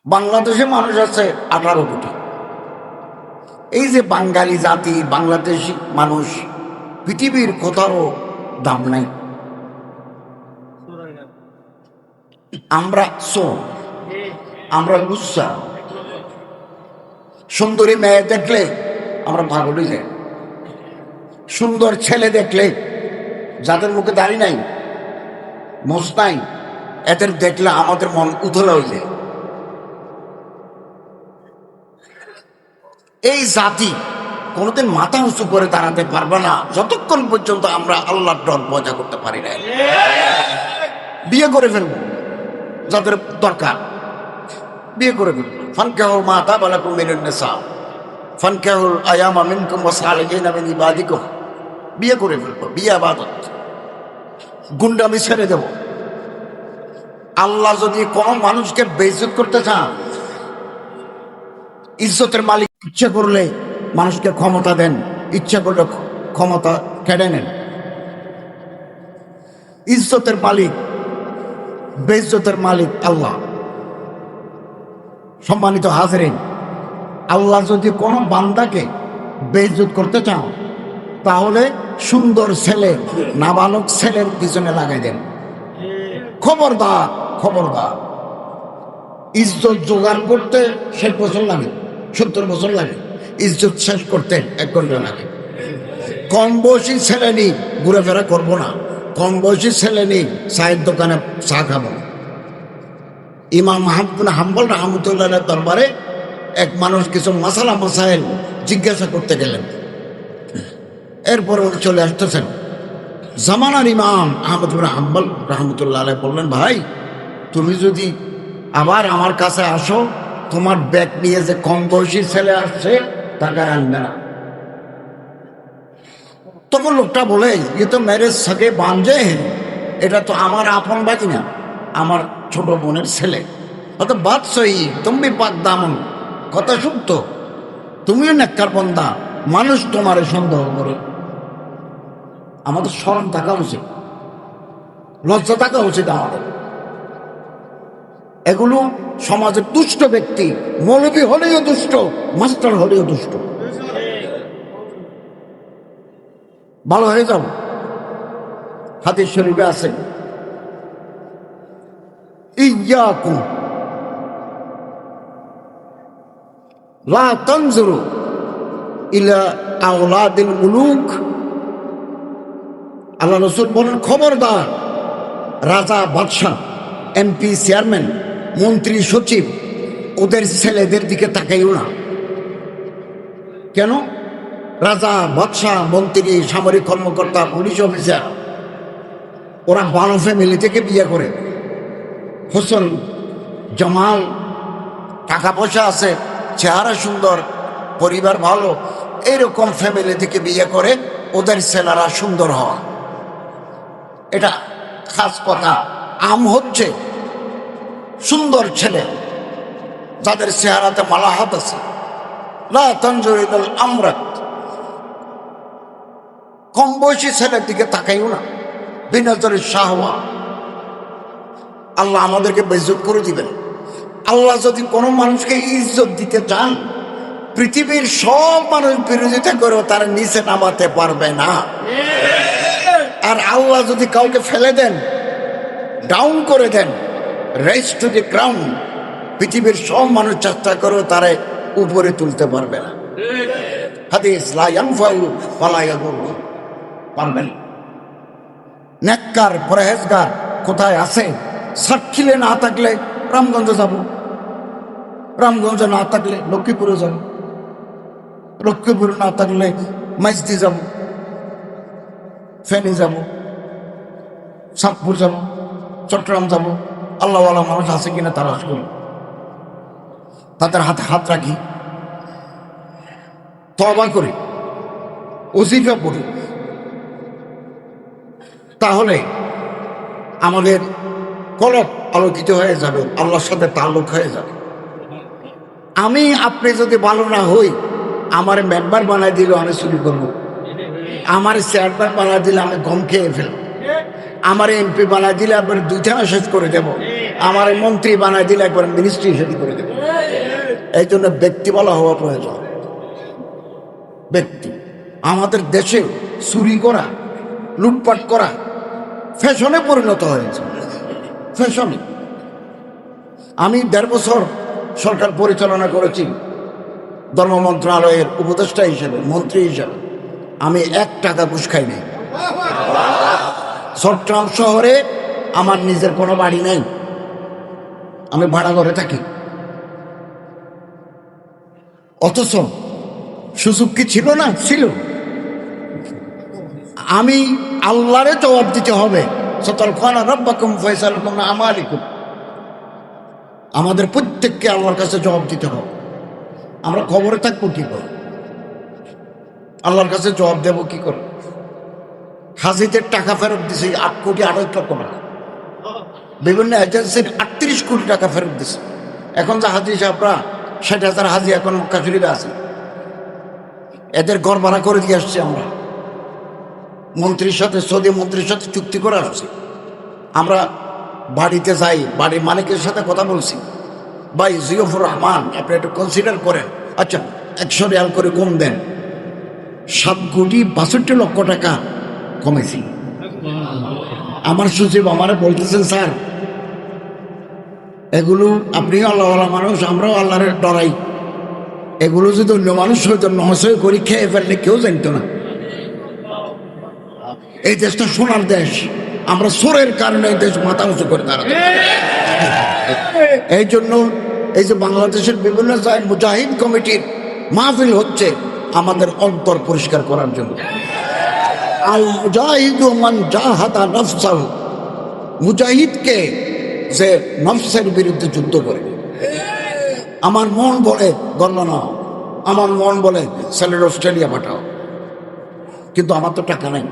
বাংলাদেশে মানুষ আছে 18 কোটি। এই যে বাঙালি জাতি, বাংলাদেশি মানুষ, পৃথিবীর কোথাও দাম নাই। আমরা আমরা লুচ্চা। সুন্দরী মেয়ে দেখলে আমরা পাগল হয়ে যাই। সুন্দর ছেলে দেখলে, যাদের মুখে দাড়ি নাই, মোষ নাই, এদের দেখলে আমাদের মন উথলা হয়ে যায়। এই জাতি কোনোদিন মাথা উঁচু করে দাঁড়াতে পারবে না যতক্ষণ পর্যন্ত আমরা আল্লাহর ডর বজা করতে পারি না। বিয়ে করে ফেলবো, যাদের দরকার বিয়ে করে ফেলবো। ফানকাহুল মা তাবা লাকুম মিনান নিসা ফানকাহুল আয়ামা মিনকুম ওয়াসালিহিনা মিন ইবাদিকুম। বিয়ে করে ফেলবো, বিয়ে ইবাদত। গুন্ডামি ছেড়ে দেব। আল্লাহ যদি কোন মানুষকে বেইজ্জত করতে চান, ইজ্জতের মালিক ইচ্ছা করলে মানুষকে ক্ষমতা দেন, ইচ্ছা করলে ক্ষমতা কেড়ে নেন। ইজ্জতের মালিক, বেইজ্জতের মালিক আল্লাহ। সম্মানিত হাজরিন, আল্লাহ যদি কোনো বান্দাকে বেইজ্জত করতে চান, তাহলে সুন্দর ছেলে, নাবালক ছেলের পিছনে লাগাই দেন। খবরদার, খবরদার। ইজ্জত জোগাড় করতে 60 বছর লাগে, 70 বছর লাগে। ইজ্জত শেষ করতে 1 ঘন্টা লাগে। কম বয়সী ছেলে নেই, ঘুরেফেরা করবো না। কম বয়সী ছেলে নেই, চায়ের দোকানে চা খাবো না। ইমাম হাম্বল রাহমাতুল্লাহ দরবারে এক মানুষ কিছু মাসালা মাসাইল জিজ্ঞাসা করতে গেলেন। এরপর চলে আসতেছেন জামানার ইমাম আহমদ বিন হাম্বল রাহমাতুল্লাহ বললেন, ভাই তুমি যদি আবার আমার কাছে আসো, তোমার ব্যাগ নিয়ে যে কম বয়সী ছেলে আসছে তাকে আনবে না। তখন লোকটা বলে, ये तो मेरे सगे भांजे हैं, এটা তো আমার আপন বাকি না, আমার ছোট বোনের ছেলে। অর্থাৎ বাদ সহি, তুমি পাক দামন, কথা সত্য, তুমিও নেককার বান্দা, মানুষ তোমার সন্দেহ করে। আমাদের শরম থাকা উচিত, লজ্জা থাকা উচিত আমাদের। এগুলো সমাজের দুষ্ট ব্যক্তি, মৌলবী হলেও দুষ্ট, মাস্টার হলেও দুষ্ট। ভালো হয়ে যাও। হাদিস শরীফে আছে, ইয়াকুম লা তানজুরু ইলা আওলাদিল মুলুক। আল্লাহ রাসূল বলেন, খবরদার, রাজা, বাদশাহ, এমপি, চেয়ারম্যান, মন্ত্রী, সচিব, ওদের ছেলেদের দিকে তাকাইও না। কেন? রাজা, বাদশাহ, মন্ত্রী, সামরিক কর্মকর্তা, পুলিশ অফিসার, ওরা ভালো ফ্যামিলি থেকে বিয়ে করে। হোসেন, জামাল, টাকা পয়সা আছে, চেহারা সুন্দর, পরিবার ভালো, এইরকম ফ্যামিলি থেকে বিয়ে করে ওদের ছেলেরা সুন্দর হওয়া, এটা খাস কথা। আম হচ্ছে সুন্দর ছেলে যাদের চেহারাতে মালাহাত আছে। লা তানজুর ইলাল আমরাত, কম বয়সী ছেলের দিকে তাকাইও না, বিনাজরে শাহওয়া। আল্লাহ আমাদেরকে বেইজ্জত করে দিবেন। আল্লাহ যদি কোনো মানুষকে ইজ্জত দিতে চান, পৃথিবীর সব মানুষ বিরোধিতা করেও তার নিচে নামাতে পারবে না। আর আল্লাহ যদি কাউকে ফেলে দেন, ডাউন করে দেন, রেজ টু দি গ্রাউন্ড, পৃথিবীর সব মানুষ চেষ্টা করেও তারা উপরে তুলতে পারবে না। হাদিস, লা ইয়ানফাউ ওয়ালা ইয়াদুর, পারবেন। নেককার, পরহেজগার কোথায় আছে? সাতক্ষীরে না থাকলে রামগঞ্জে যাব, রামগঞ্জে না থাকলে লক্ষ্মীপুরে যাব, লক্ষ্মীপুরে না থাকলে মাইজদি যাব, ফেনী যাব, চাঁদপুর যাব, চট্টগ্রাম যাব। আল্লাহওয়ালা মানুষ আছে কিনা তালাশ করি, তাদের হাতে হাত রাখি, তওবা করি, ওজিফা পড়ি, তাহলে আমাদের কলব আলোকিত হয়ে যাবে, আল্লাহর সাথে তাল্লুক হয়ে যাবে। আমি আপনি যদি ভালো না হই, আমার মেম্বার বানাই দিলে আমি চুরি করবো, আমার চেয়ারম্যান বানাই দিলে আমি গম খেয়ে ফেলবো, আমার এমপি বানাই দিলে আবার 2 থানা শেষ করে দেব, আমার এই মন্ত্রী বানায় দিলে একবার মিনিস্ট্রি হিসেবে করে দেবে। এই জন্য ব্যক্তি বলা হওয়া প্রয়োজন। ব্যক্তি আমাদের দেশে চুরি করা, লুটপাট করা ফ্যাশনে পরিণত হয়েছে, ফ্যাশনে। আমি 1.5 বছর সরকার পরিচালনা করেছি ধর্ম মন্ত্রণালয়ের উপদেষ্টা হিসেবে, মন্ত্রী হিসেবে। আমি 1 টাকা ঘুষ খাই নাই। চট্টগ্রাম শহরে আমার নিজের কোনো বাড়ি নেই, আমি ভাড়া ঘরে থাকি। অথচ সুযোগ কি ছিল না? ছিল। আমি আল্লাহরে জবাব দিতে হবে। আমাদের প্রত্যেককে আল্লাহর কাছে জবাব দিতে হবে। আমরা খবরে থাকবো কি করে? আল্লাহর কাছে জবাব দেব কি করে? হাজিদের টাকা ফেরত দিছে 8 কোটি 28 লক্ষ টাকা, বিভিন্ন এজেন্সির 38 কোটি টাকা ফেরত দিছে। এখন যে হাজি সাহেবরা 60,000 হাজি এখন মক্কা শরীফে আছে, এদের ঘর ভাড়া করে দিয়ে আসছি আমরা। মন্ত্রীর সাথে, সৌদি মন্ত্রীর সাথে চুক্তি করে আসছি। আমরা বাড়িতে যাই, বাড়ির মালিকের সাথে কথা বলছি, ভাই জিয়ফুর রহমান আপনি একটু কনসিডার করেন, আচ্ছা 100 রিয়াল করে কম দেন। 7 কোটি 62 লক্ষ টাকা কমেছি। আমার সচিব আমারে বলতেছেন, স্যার এগুলো আপনিও আল্লাহওয়ালা মানুষ, আমরাও আল্লাহরে ডরাই, এগুলো যদি অন্য মানুষ হয়তো নহসয় করি খেয়ে ফেললে কেউ জানতো না। এই দেশটা সোনার দেশ, আমরা সোরের কারণে এই দেশ মাথা উঁচু করে দাঁড়াতে। এই জন্য এই যে বাংলাদেশের বিভিন্ন জায়গায় মুজাহিদ কমিটির মাহফিল হচ্ছে আমাদের অন্তর পরিষ্কার করার জন্য। আল মুজাহিদু মান জাহাদা নাফসাহু, মুজাহিদকে যে নফসের বিরুদ্ধে যুদ্ধ করে। আমার মন বলে গণনা নাও, আমার মন বলে ছেলের অস্ট্রেলিয়া পাঠাও, কিন্তু আমার তো টাকা নেই।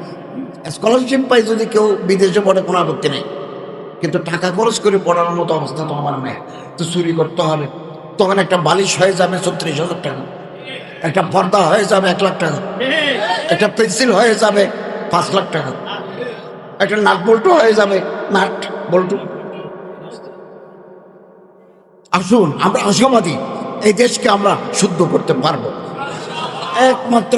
স্কলারশিপ পাই যদি কেউ বিদেশে পড়ে কোনো আপত্তি নেই, কিন্তু টাকা খরচ করে পড়ানোর মতো অবস্থা তো আমার নেই। তো চুরি করতে হবে, তখন একটা বালিশ হয়ে যাবে 36,000 টাকা, একটা পর্দা হয়ে যাবে 1 লাখ টাকা, একটা পেন্সিল হয়ে যাবে 5 লাখ টাকা, একটা নাট বল্টু হয়ে যাবে, নাট বল্টু। আসুন আমরা আশাবাদী, এই দেশকে আমরা শুদ্ধ করতে পারবো একমাত্র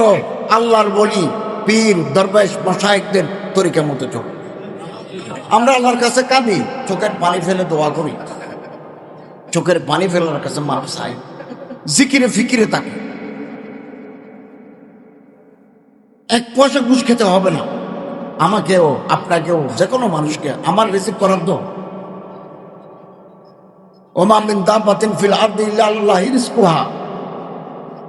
আল্লাহর বলি পীর দরবেশ মশায়েখদের তরিকা মতো চল। আমরা আল্লাহর কাছে কাঁদি, চোখের পানি ফেলে দোয়া করি, চোখের পানি ফেলে আল্লাহর কাছে মাপ চাই, জিকিরে ফিকিরে থাকি। 1 পয়সা ঘুষ খেতে হবে না আমাকেও, আপনাকেও, যে কোনো মানুষকে। আমার রিসিভ করার তো ওমা মিন দাব্বাতিন ফিল আরদি ইল্লা আলাল্লাহি রিজকুহা,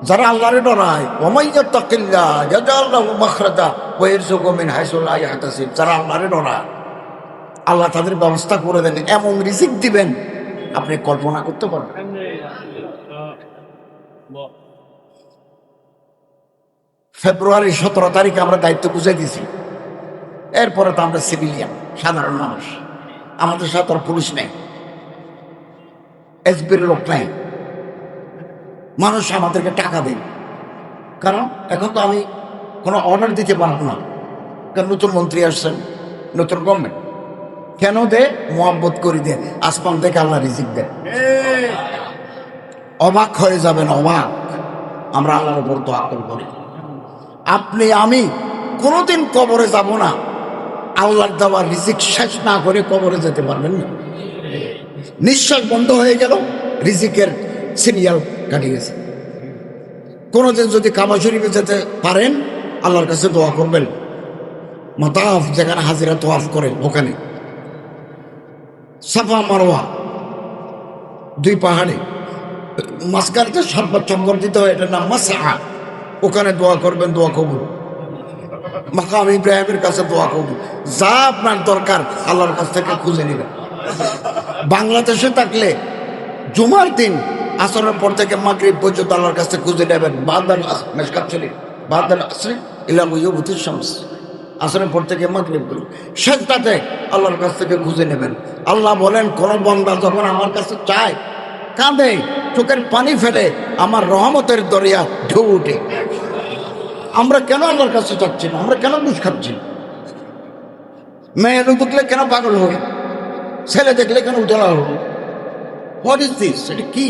যারা আল্লাহরে ডরায়, ওমাইয়াত্তাকিল্লাহ ইয়াজআল লাহু মাখরাজা ওয়া ইয়ারযুকহু মিন হাইসু লা ইয়াহতাসিব, যারা আল্লাহরে ডরায় আল্লাহ তাদের ব্যবস্থা করে দেন, এমন রিজিক দিবেন আপনি কল্পনা করতে পারবেন। ফেব্রুয়ারি 17 তারিখে আমরা দায়িত্ব বুঝে দিয়েছি। এরপরে তো আমরা সিভিলিয়ান, সাধারণ মানুষ, আমাদের সাথে আর পুলিশ নেই, এসবির লোক নেই। মানুষ আমাদেরকে টাকা দেয়, কারণ এখন তো আমি কোনো অর্ডার দিতে পারবো না, কারণ নতুন মন্ত্রী আসছেন, নতুন গভর্নমেন্ট। কেন দে? মোহাব্বত করি দে, আসমান থেকে আল্লাহ রিজিক দেন। অবাক হয়ে যাবেন, অবাক। আমরা আল্লাহর উপর তাওয়াক্কুল করি। আপনি আমি কোনোদিন কবরে যাব না, আল্লাহর দেওয়া রিজিক শেষ না করে কবরে যেতে পারবেন না। নিঃশ্বাস বন্ধ হয়ে গেল, রিজিকের সিরিয়াল কাটিয়ে গেছে। কোনোদিন যদি কাবা শরীফে যেতে পারেন, আল্লাহর কাছে দোয়া করবেন, মাতাফ যেখানে হাজিরা তোয়াফ করে, ওখানে সাফা মারওয়া 2 পাহাড়ে মাঝখানে সর্বাত চঙ্গর দিতে হয়, এটার নাম মাসা। ওখানে দোয়া করবেন, দোয়া কবুল। মাকাম ইব্রাহিমের কাছে দোয়া কবুল। যা আপনার দরকার আল্লাহর কাছ থেকে খুঁজে নেবেন। বাংলাদেশে থাকলে জুমার দিন আসরের পর থেকে মাগরিব পর্যন্ত আল্লাহর কাছে খুঁজে নেবেন। আসরের পর থেকে মাগরিব শেষটাতে আল্লাহর কাছ থেকে খুঁজে নেবেন। আল্লাহ বলেন, কোন বান্দা যখন আমার কাছে চায়, কাঁদে, চোখের পানি ফেলে, আমার রহমতের দরিয়া ঢেউ উঠে। আমরা কেন আল্লাহর কাছে চাচ্ছি না? আমরা কেন ঘুষ খাচ্ছি? মেয়ে দেখলে কেন পাগল হই? ছেলে দেখলে কেন উতলা হলো? What is this? এটা কি?